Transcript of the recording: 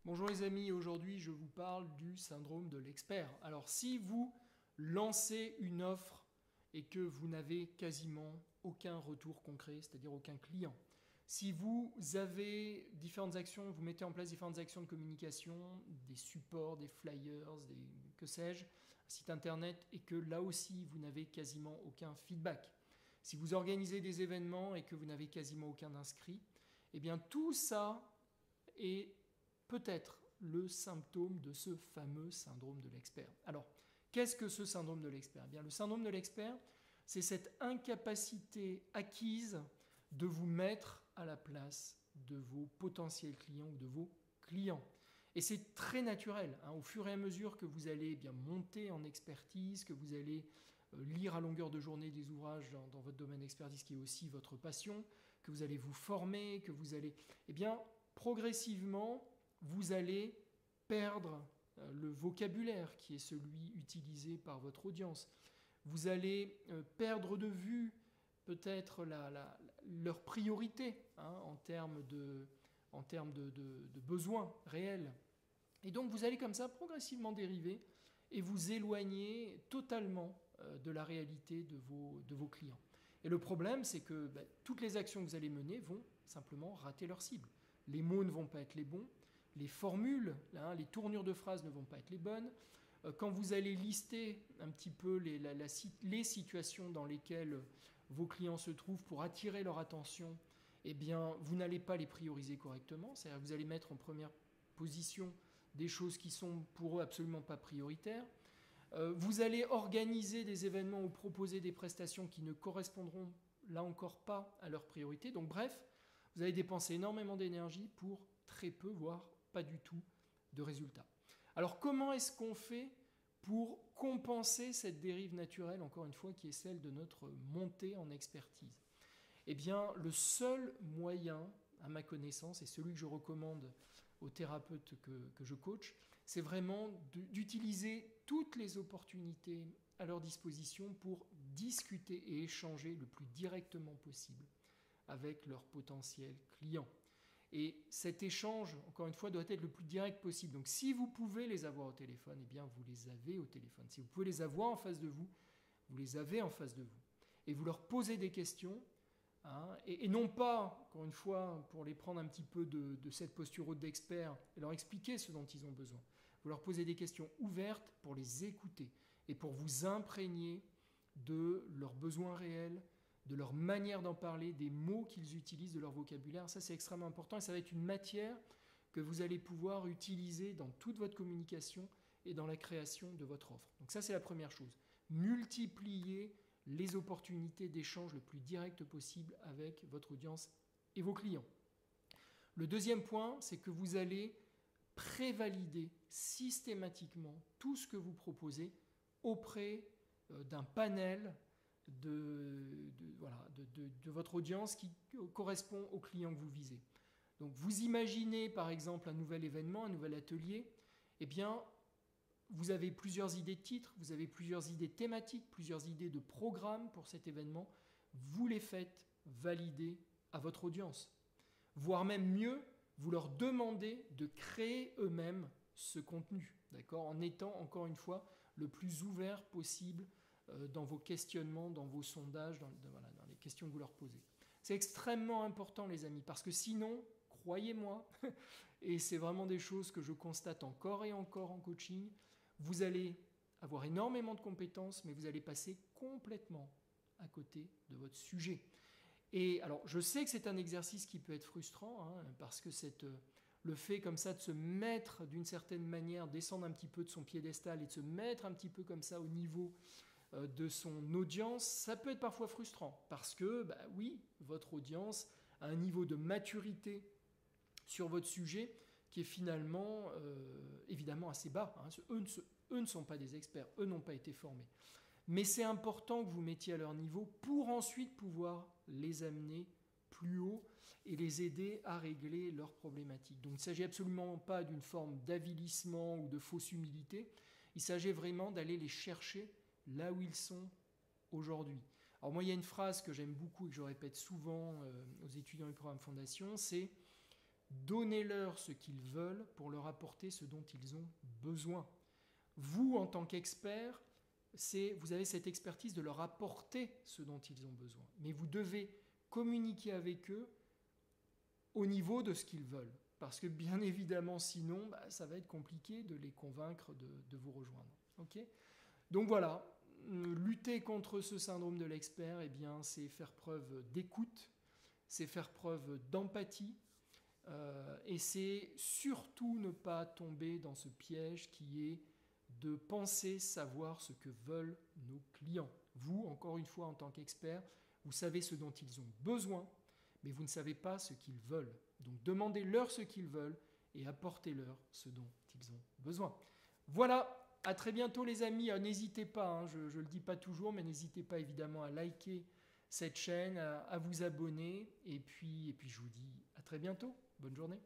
Bonjour les amis, aujourd'hui je vous parle du syndrome de l'expert. Alors si vous lancez une offre et que vous n'avez quasiment aucun retour concret, c'est-à-dire aucun client, si vous avez différentes actions, vous mettez en place différentes actions de communication, des supports, des flyers, que sais-je, un site internet, et que là aussi vous n'avez quasiment aucun feedback, si vous organisez des événements et que vous n'avez quasiment aucun inscrit, eh bien tout ça est peut-être le symptôme de ce fameux syndrome de l'expert. Alors, qu'est-ce que ce syndrome de l'expert? Eh bien, le syndrome de l'expert, c'est cette incapacité acquise de vous mettre à la place de vos potentiels clients ou de vos clients. Et c'est très naturel, au fur et à mesure que vous allez bien monter en expertise, que vous allez lire à longueur de journée des ouvrages dans votre domaine d'expertise qui est aussi votre passion, que vous allez vous former, que vous allez, progressivement, vous allez perdre le vocabulaire qui est celui utilisé par votre audience. Vous allez perdre de vue peut-être leur priorité en termes de besoins réels. Et donc vous allez comme ça progressivement dériver et vous éloigner totalement de la réalité de vos clients. Et le problème, c'est que toutes les actions que vous allez mener vont simplement rater leur cible. Les mots ne vont pas être les bons, les formules, les tournures de phrases ne vont pas être les bonnes. Quand vous allez lister un petit peu les situations dans lesquelles vos clients se trouvent pour attirer leur attention, eh bien, vous n'allez pas les prioriser correctement. C'est-à-dire que vous allez mettre en première position des choses qui sont pour eux absolument pas prioritaires. Vous allez organiser des événements ou proposer des prestations qui ne correspondront là encore pas à leurs priorités. Donc bref, vous allez dépenser énormément d'énergie pour très peu, voire pas du tout, de résultats. Alors comment est-ce qu'on fait pour compenser cette dérive naturelle, encore une fois, qui est celle de notre montée en expertise? Eh bien, le seul moyen, à ma connaissance, et celui que je recommande aux thérapeutes que je coach, c'est vraiment d'utiliser toutes les opportunités à leur disposition pour discuter et échanger le plus directement possible avec leurs potentiels clients. Et cet échange, encore une fois, doit être le plus direct possible. Donc si vous pouvez les avoir au téléphone, eh bien vous les avez au téléphone. Si vous pouvez les avoir en face de vous, vous les avez en face de vous. Et vous leur posez des questions, et non pas, encore une fois, pour les prendre un petit peu de cette posture haute d'expert et leur expliquer ce dont ils ont besoin. Vous leur posez des questions ouvertes pour les écouter et pour vous imprégner de leurs besoins réels, de leur manière d'en parler, des mots qu'ils utilisent, de leur vocabulaire. Ça, c'est extrêmement important et ça va être une matière que vous allez pouvoir utiliser dans toute votre communication et dans la création de votre offre. Donc ça, c'est la première chose. Multiplier les opportunités d'échange le plus direct possible avec votre audience et vos clients. Le deuxième point, c'est que vous allez prévalider systématiquement tout ce que vous proposez auprès d'un panel de votre audience qui correspond aux clients que vous visez. Donc vous imaginez par exemple un nouvel événement, un nouvel atelier, eh bien vous avez plusieurs idées de titres, vous avez plusieurs idées thématiques, plusieurs idées de programmes pour cet événement, vous les faites valider à votre audience. Voire même mieux, vous leur demandez de créer eux-mêmes ce contenu, d'accord, en étant encore une fois le plus ouvert possible dans vos questionnements, dans vos sondages, dans les questions que vous leur posez. C'est extrêmement important les amis, parce que sinon, croyez-moi, et c'est vraiment des choses que je constate encore et encore en coaching, vous allez avoir énormément de compétences, mais vous allez passer complètement à côté de votre sujet. Et alors, je sais que c'est un exercice qui peut être frustrant, parce que le fait comme ça de se mettre d'une certaine manière, descendre un petit peu de son piédestal et de se mettre un petit peu comme ça au niveau de son audience, ça peut être parfois frustrant, parce que, oui, votre audience a un niveau de maturité sur votre sujet qui est finalement évidemment assez bas. Eux ne sont pas des experts, eux n'ont pas été formés. Mais c'est important que vous mettiez à leur niveau pour ensuite pouvoir les amener plus haut et les aider à régler leurs problématiques. Donc il ne s'agit absolument pas d'une forme d'avilissement ou de fausse humilité, il s'agit vraiment d'aller les chercher là où ils sont aujourd'hui. Alors moi, il y a une phrase que j'aime beaucoup et que je répète souvent aux étudiants du programme Fondation, c'est « Donnez-leur ce qu'ils veulent pour leur apporter ce dont ils ont besoin. Vous, en tant qu'expert, vous avez cette expertise de leur apporter ce dont ils ont besoin. Mais vous devez communiquer avec eux au niveau de ce qu'ils veulent. Parce que bien évidemment, sinon, ça va être compliqué de les convaincre de vous rejoindre. Okay. Donc voilà, lutter contre ce syndrome de l'expert, eh bien, c'est faire preuve d'écoute, c'est faire preuve d'empathie, et c'est surtout ne pas tomber dans ce piège qui est de penser savoir ce que veulent nos clients. Vous, encore une fois, en tant qu'expert, vous savez ce dont ils ont besoin, mais vous ne savez pas ce qu'ils veulent. Donc demandez-leur ce qu'ils veulent et apportez-leur ce dont ils ont besoin. Voilà, à très bientôt les amis. N'hésitez pas, je ne le dis pas toujours, mais n'hésitez pas évidemment à liker cette chaîne, à vous abonner. Et puis je vous dis à très bientôt. Bonne journée.